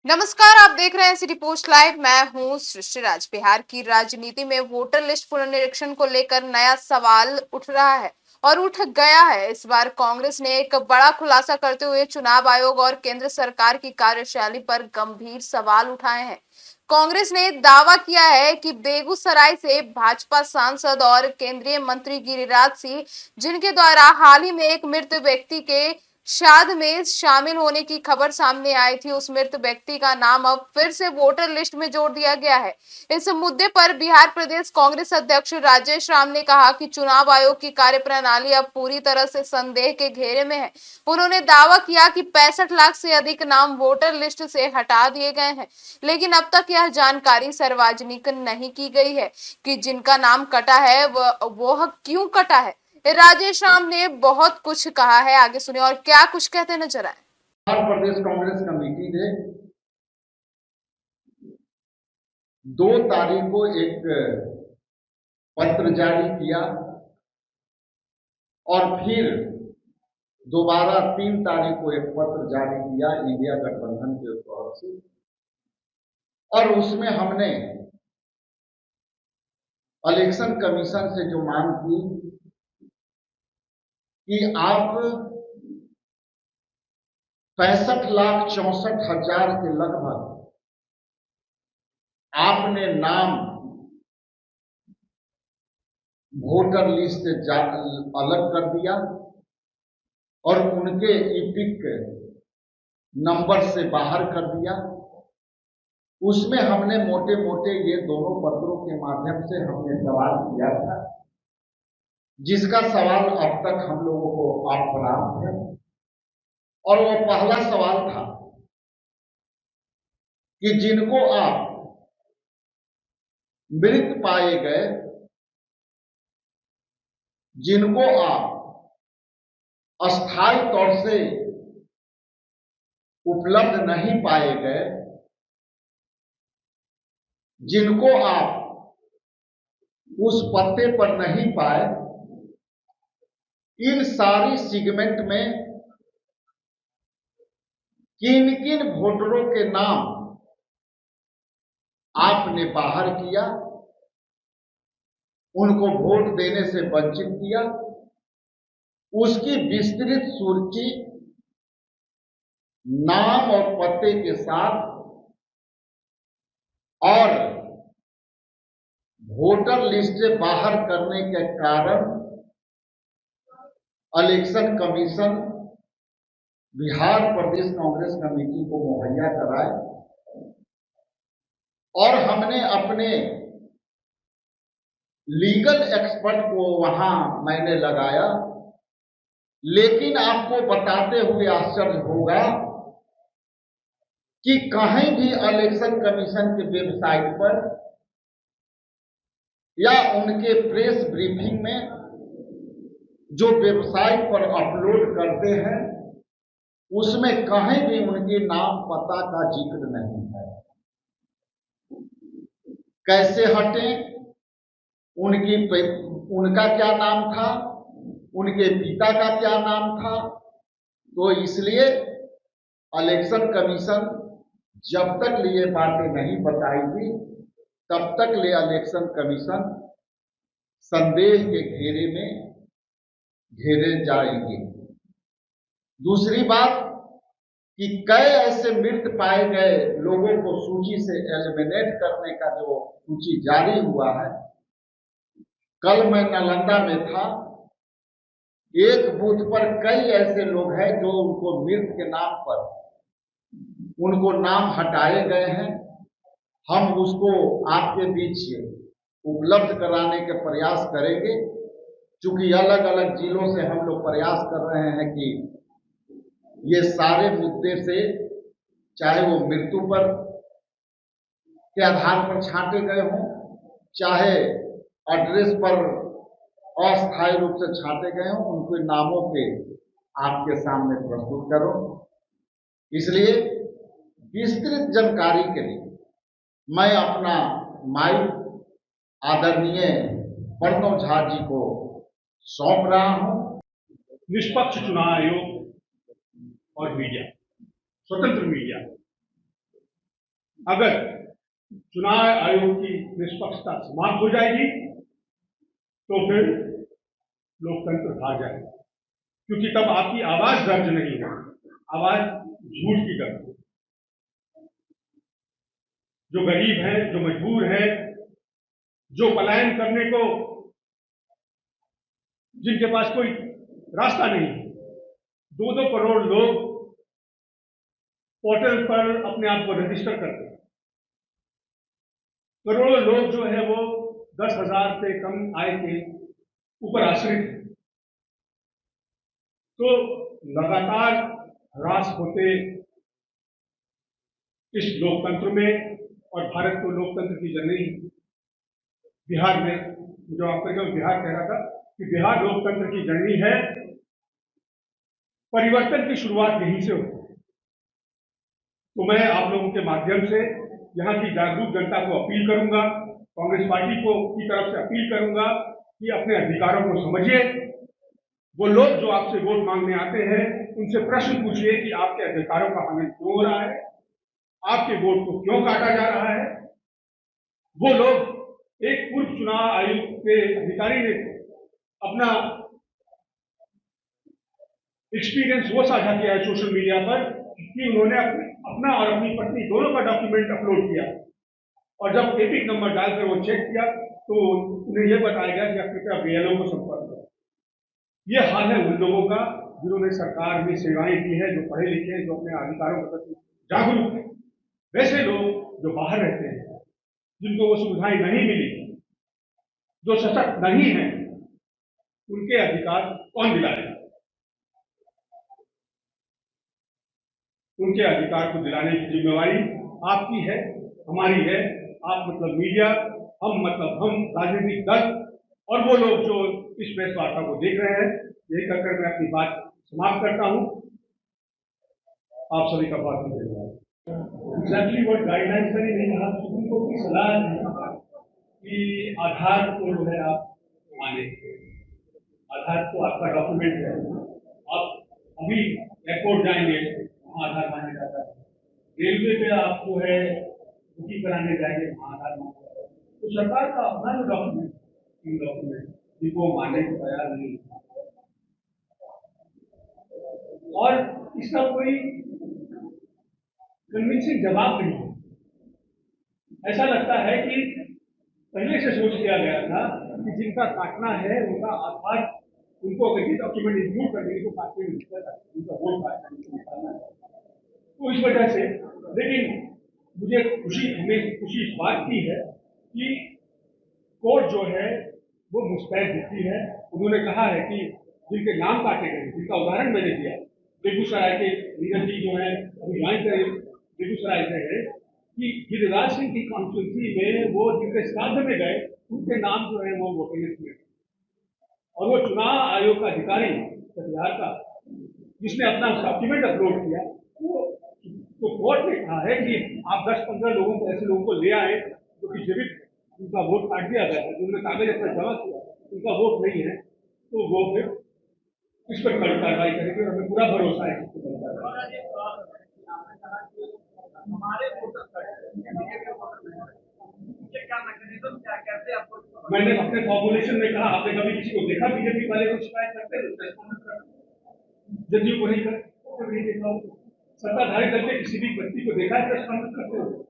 नमस्कार, आप देख रहे हैं सिटी पोस्ट लाइव। मैं हूं सृष्टि राज। बिहार की राजनीति में वोटर लिस्ट पुनरीक्षण को लेकर नया सवाल उठ रहा है और उठ गया है। इस बार कांग्रेस ने एक बड़ा खुलासा करते हुए चुनाव आयोग और केंद्र सरकार की कार्यशैली पर गंभीर सवाल उठाए हैं। कांग्रेस ने दावा किया है कि बेगूसराय से भाजपा सांसद और केंद्रीय मंत्री गिरिराज सिंह, जिनके द्वारा हाल ही में एक मृत व्यक्ति के श्राद्ध में शामिल होने की खबर सामने आई थी, उस मृत व्यक्ति का नाम अब फिर से वोटर लिस्ट में जोड़ दिया गया है। इस मुद्दे पर बिहार प्रदेश कांग्रेस अध्यक्ष राजेश राम ने कहा कि चुनाव आयोग की कार्यप्रणाली अब पूरी तरह से संदेह के घेरे में है। उन्होंने दावा किया कि 65 लाख से अधिक नाम वोटर लिस्ट से हटा दिए गए हैं, लेकिन अब तक यह जानकारी सार्वजनिक नहीं की गई है कि जिनका नाम कटा है वह क्यों कटा है। राजेश राम ने बहुत कुछ कहा है, आगे सुनिए और क्या कुछ कहते नजर आए। बिहार प्रदेश कांग्रेस कमेटी ने 2 तारीख को एक पत्र जारी किया और फिर दोबारा 3 तारीख को एक पत्र जारी किया इंडिया गठबंधन के तौर से, और उसमें हमने इलेक्शन कमीशन से जो मांग की कि आप 65,64,000 के लगभग आपने नाम वोटर लिस्ट से अलग कर दिया और उनके ईपिक नंबर से बाहर कर दिया। उसमें हमने मोटे मोटे ये दोनों पत्रों के माध्यम से हमने सवाल किया था, जिसका सवाल अब तक हम लोगों को अप्राप्त है। और वो पहला सवाल था कि जिनको आप मृत पाए गए, जिनको आप अस्थायी तौर से उपलब्ध नहीं पाए गए, जिनको आप उस पत्ते पर नहीं पाए, इन सारी सेगमेंट में किन किन वोटरों के नाम आपने बाहर किया, उनको वोट देने से वंचित किया, उसकी विस्तृत सूची नाम और पते के साथ और वोटर लिस्ट से बाहर करने के कारण इलेक्शन कमीशन बिहार प्रदेश कांग्रेस कमेटी को मुहैया कराए। और हमने अपने लीगल एक्सपर्ट को वहां मैंने लगाया, लेकिन आपको बताते हुए आश्चर्य होगा कि कहीं भी इलेक्शन कमीशन के वेबसाइट पर या उनके प्रेस ब्रीफिंग में जो वेबसाइट पर अपलोड करते हैं, उसमें कहीं भी उनके नाम पता का जिक्र नहीं है। कैसे हटे, उनका क्या नाम था, उनके पिता का क्या नाम था। तो इसलिए इलेक्शन कमीशन जब तक ये बातें नहीं बताएगी, तब तक इलेक्शन कमीशन संदेह के घेरे में घेरे जाएंगे। दूसरी बात कि कई ऐसे मृत पाए गए लोगों को सूची से एलिमिनेट करने का जो सूची जारी हुआ है, कल मैं नालंदा में था, एक बूथ पर कई ऐसे लोग हैं जो उनको मृत के नाम पर उनको नाम हटाए गए हैं। हम उसको आपके बीच उपलब्ध कराने के प्रयास करेंगे, क्योंकि अलग अलग जिलों से हम लोग प्रयास कर रहे हैं कि ये सारे मुद्दे से, चाहे वो मृत्यु पर के आधार पर छांटे गए हों, चाहे एड्रेस पर अस्थायी रूप से छांटे गए हों, उनके नामों पे आपके सामने प्रस्तुत करो। इसलिए विस्तृत जानकारी के लिए मैं अपना माइक आदरणीय प्रणव झा जी को सौंप रहा हूं। निष्पक्ष चुनाव आयोग और मीडिया, स्वतंत्र मीडिया अगर चुनाव आयोग की निष्पक्षता समाप्त हो जाएगी तो फिर लोकतंत्र हार जाएगा, क्योंकि तब आपकी आवाज दर्ज नहीं है, आवाज झूठ की दर्ज। जो गरीब है, जो मजबूर है, जो पलायन करने को, जिनके पास कोई रास्ता नहीं, 2-2 करोड़ लोग पोर्टल पर अपने आप को रजिस्टर करते हैं। करोड़ों लोग जो है वो 10,000 से कम आय के ऊपर आश्रित है। तो लगातार ह्रास होते इस लोकतंत्र में, और भारत को लोकतंत्र की जननी बिहार में, जो आपका बिहार कह रहा था कि बिहार लोकतंत्र की जननी है, परिवर्तन की शुरुआत यहीं से होती है। तो मैं आप लोगों के माध्यम से यहाँ की जागरूक जनता को अपील करूंगा, कांग्रेस पार्टी को की तरफ से अपील करूंगा कि अपने अधिकारों को समझिए। वो लोग जो आपसे वोट मांगने आते हैं, उनसे प्रश्न पूछिए कि आपके अधिकारों का हनन क्यों हो रहा है, आपके वोट को क्यों काटा जा रहा है। वो लोग, एक पूर्व चुनाव आयोग के अधिकारी ने अपना एक्सपीरियंस वो साझा किया है सोशल मीडिया पर कि उन्होंने अपना और अपनी पत्नी दोनों का डॉक्यूमेंट अपलोड किया, और जब एपिक नंबर डालकर वो चेक किया तो उन्हें यह बताया गया कि आप कृपया बीएलओ को संपर्क करें। ये हाल है उन लोगों का जिन्होंने सरकार में सेवाएं की है, जो पढ़े लिखे हैं, जो अपने अधिकारों के प्रति जागरूक हैं। वैसे लोग जो बाहर रहते हैं, जिनको वो सुविधाएं नहीं मिली, जो सशक्त नहीं है, उनके अधिकार कौन दिलाएगा? उनके अधिकार को दिलाने की जिम्मेवारी आपकी है, हमारी है। आप मतलब मीडिया, हम मतलब हम राजनीतिक दल, और वो लोग जो इस प्रेस वार्ता को देख रहे हैं। यही कहकर मैं अपनी बात समाप्त करता हूं। आप सभी का बहुत बहुत धन्यवाद। एग्जैक्टली व्हाट गाइडलाइंस करी नहीं कहा, सुप्रीम कोर्ट की सलाह है कि आधार को जो है आप माने, आधार तो आपका डॉक्यूमेंट है। आप अभी एयरपोर्ट जाएंगे, वहाँ आधार मांगा जाता है। रेलवे पे आप जो है बुकिंग कराने जाएंगे, वहाँ आधार मांगा जाता है। तो सरकार का अपना जो डॉक्यूमेंट, इन डॉक्यूमेंट जिनको मानने को तैयार नहीं, और इसका कोई कन्विंसिंग जवाब नहीं है। ऐसा लगता है कि पहले से सोच लिया गया था कि जिनका काटना है उनका आधार, उनको अगर ये डॉक्यूमेंट इंक्लूड कर देंगे तो काटने में दिक्कत है, उनका वोट काटना निकालना है। तो इस वजह से, लेकिन मुझे हमें खुशी इस बात की है कि कोर्ट जो है वो मुस्तैद दिखती है। उन्होंने कहा है कि जिनके नाम काटे गए, जिनका उदाहरण मैंने दिया, बेगूसराय के नीरज जी जो है अभी ज्वाइन करे बेगूसराय से है, कि गिरिराज सिंह की कॉन्स्टिट्यूंसी में वो जिनके श्राद्ध में गए, उनके नाम जो है वो वोटर लिस्ट में, और वो चुनाव आयोग का अधिकारी कटिहार का, जिसने अपना डॉक्यूमेंट अपलोड किया, तो कोर्ट ने कहा है कि आप 10-15 लोगों को, ऐसे लोगों को ले आए जो कि जीवित, उनका वोट काट दिया गया है, उन्होंने कागज अपना जमा किया, उनका वोट नहीं है, तो वो फिर इस पर कड़ी कार्रवाई करेंगे, और हमें पूरा भरोसा है। मैंने अपने फॉर्मुलेशन में कहा, आपने कभी किसी को देखा बीजेपी वाले को शिकायत करते हैं? जदयू को नहीं करते, नहीं देखा। सत्ताधारी दल के किसी भी व्यक्ति को देखा है प्रेस कॉन्फ्रेंस करते हुए?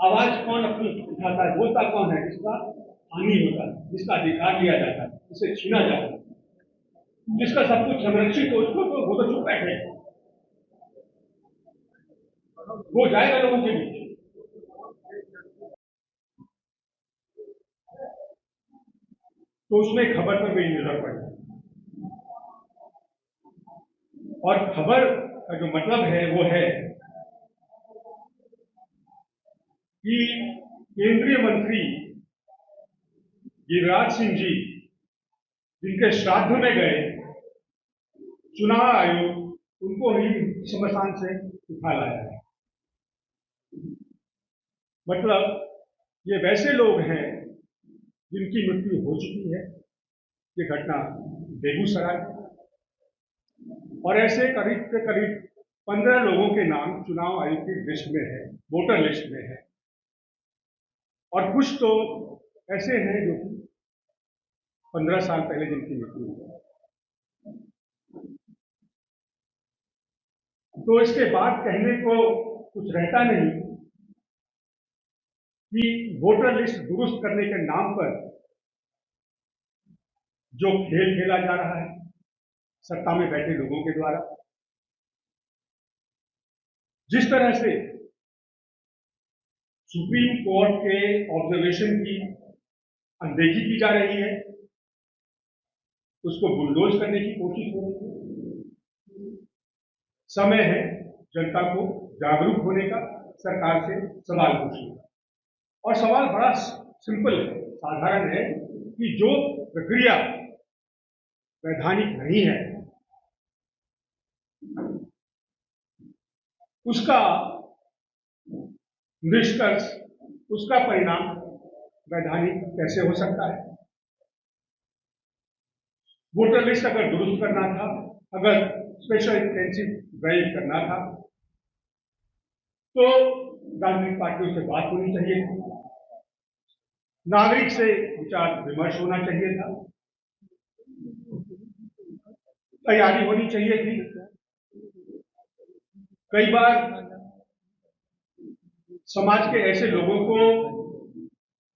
आवाज कौन अपनी उठाता है, बोलता कौन है? जिसका हानि होता है, जिसका अधिकार लिया जाता है, जिसे छीना जाता है, जिसका सब कुछ संरक्षित हो, उसको तो वो तो चुप बैठे, वो जाएगा लोगों के बीच। तो उसमें खबर पर मेरी नजर पड़ी, और खबर का जो मतलब है वो है कि केंद्रीय मंत्री गिरिराज सिंह जी, जिनके श्राद्ध में गए, चुनाव आयोग उनको ही शमशान से उठा लाया है। मतलब ये वैसे लोग हैं जिनकी मृत्यु हो चुकी है। ये घटना बेगूसराय, और ऐसे करीब से करीब 15 लोगों के नाम चुनाव आयोग की लिस्ट में है, वोटर लिस्ट में है, और कुछ तो ऐसे हैं जो कि 15 साल पहले जिनकी मृत्यु हुई। तो इसके बाद कहने को कुछ रहता नहीं कि वोटर लिस्ट दुरुस्त करने के नाम पर जो खेल खेला जा रहा है सत्ता में बैठे लोगों के द्वारा, जिस तरह से सुप्रीम कोर्ट के ऑब्जर्वेशन की अनदेखी की जा रही है, उसको बुलडोज करने की कोशिश हो रही है। समय है जनता को जागरूक होने का, सरकार से सवाल पूछने का। और सवाल बड़ा सिंपल है, साधारण है कि जो प्रक्रिया वैधानिक नहीं है उसका निष्कर्ष, उसका परिणाम वैधानिक कैसे हो सकता है। वोटर लिस्ट अगर दुरुस्त करना था, अगर स्पेशल इंटेंसिव ड्राइव करना था, तो राजनीतिक पार्टियों से बात होनी चाहिए थी, नागरिक से विचार विमर्श होना चाहिए था, तैयारी होनी चाहिए थी। कई बार समाज के ऐसे लोगों को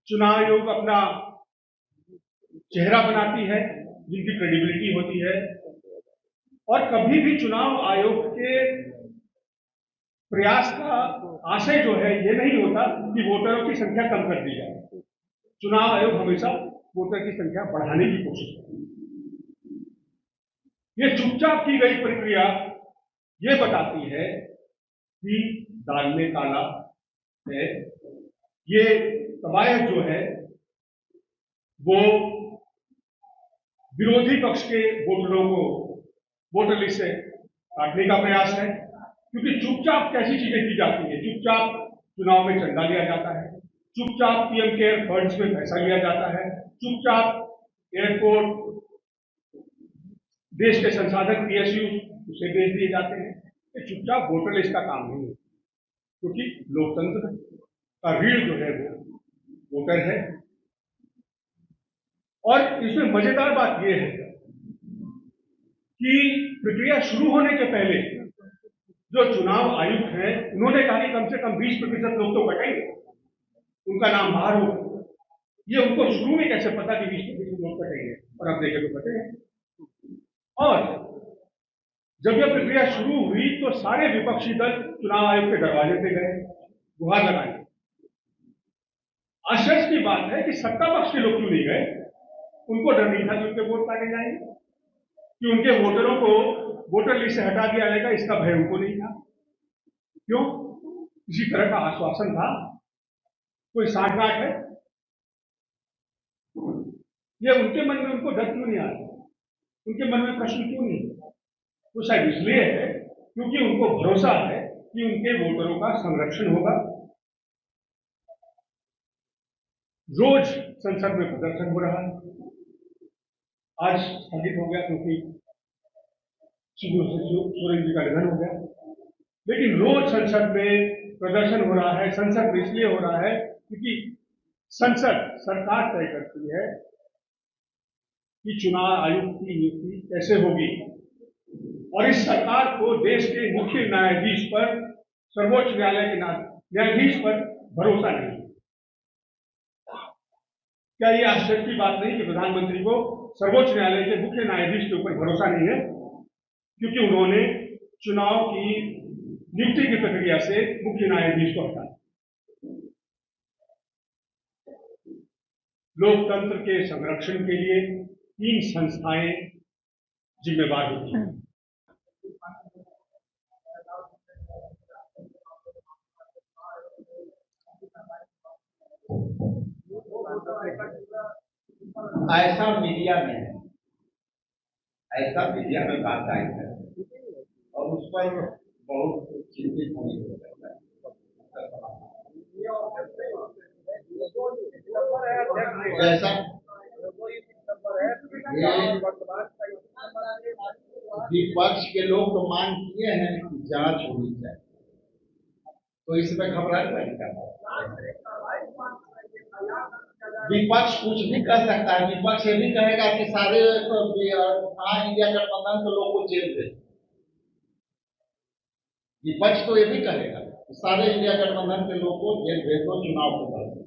चुनाव आयोग अपना चेहरा बनाती है जिनकी क्रेडिबिलिटी होती है, और कभी भी चुनाव आयोग के प्रयास का आशय जो है ये नहीं होता कि वोटरों की संख्या कम कर दी जाए। चुनाव आयोग हमेशा वोटर की संख्या बढ़ाने की कोशिश करता है। ये चुपचाप की गई प्रक्रिया ये बताती है कि दाल में काला है। ये कवायद जो है वो विरोधी पक्ष के वोटरों को वोटर लिस्ट से काटने का प्रयास है, क्योंकि चुपचाप कैसी चीजें की जाती है। चुपचाप चुनाव में चंदा लिया जाता है, चुपचाप पीएम केयर फंड्स में पैसा लिया जाता है, चुपचाप एयरपोर्ट, देश के संसाधन पीएसयू उसे भेज दिए जाते हैं। ये चुपचाप वोटर लिस्ट का काम नहीं है, क्योंकि लोकतंत्र का रीढ़ जो है वो वोटर है। और इसमें मजेदार बात यह है कि प्रक्रिया शुरू होने के पहले जो चुनाव आयुक्त हैं उन्होंने कहा कि कम से कम 20% लोग तो कटेंगे, उनका नाम बाहर हो। ये उनको शुरू में कैसे पता कि 20% लोग कटेंगे, और अब देखें तो कटे हैं। और जब यह प्रक्रिया शुरू हुई तो सारे विपक्षी दल चुनाव आयोग के दरवाजे पे गए गुहार लगाने। आश्चर्य की बात है कि सत्ता पक्ष के लोग क्यों नहीं गए। उनको डर नहीं था कि उनके वोट काटे जाएंगे, कि उनके वोटरों को वोटर लिस्ट से हटा दिया जाएगा, इसका भय उनको नहीं था। क्यों? किसी तरह का आश्वासन था, कोई साठगांठ है। ये उनके मन में उनको डर क्यों नहीं आता, उनके मन में प्रश्न क्यों नहीं? तो शायद इसलिए है क्योंकि उनको भरोसा है कि उनके वोटरों का संरक्षण होगा। रोज संसद में प्रदर्शन हो रहा है, आज स्थगित हो गया क्योंकि सोरेन जी का निधन हो गया, लेकिन रोज संसद में प्रदर्शन हो रहा है। संसद में इसलिए हो रहा है क्योंकि संसद, सरकार तय करती है कि चुनाव आयुक्त की नियुक्ति कैसे होगी, और इस सरकार को देश के मुख्य न्यायाधीश पर, सर्वोच्च न्यायालय के न्यायाधीश पर भरोसा नहीं। क्या ये आश्चर्य की बात नहीं कि प्रधानमंत्री को सर्वोच्च न्यायालय के मुख्य न्यायाधीश के ऊपर भरोसा नहीं है, क्योंकि उन्होंने चुनाव की नियुक्ति की प्रक्रिया से मुख्य न्यायाधीश को हटाया। लोकतंत्र के संरक्षण के लिए 3 संस्थाएं जिम्मेवार होती हैं। ऐसा मीडिया में बात आई है और उस पर बहुत चिंतित होने की जरूरत है। जैसा विपक्ष के लोग तो मांग किए हैं कि जांच होनी चाहिए, तो इसमें घबराहट नहीं करना। विपक्ष कुछ भी कर सकता है। विपक्ष ये भी कहेगा कि सारे इंडिया गठबंधन के लोग को जेल दे। विपक्ष तो ये भी कहेगा कि सारे इंडिया गठबंधन के लोग को जेल भेज दो, चुनाव को कर दो।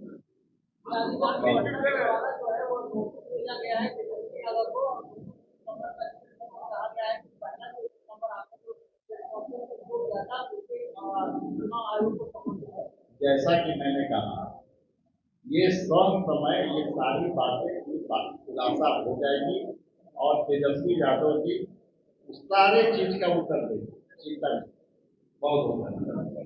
जैसा कि मैंने कहा, ये सब समय ये सारी बातें खुलासा हो जाएगी और तेजस्वी यादव जी सारे चीज का उत्तर देंगे। चिंता नहीं। बहुत बहुत धन्यवाद।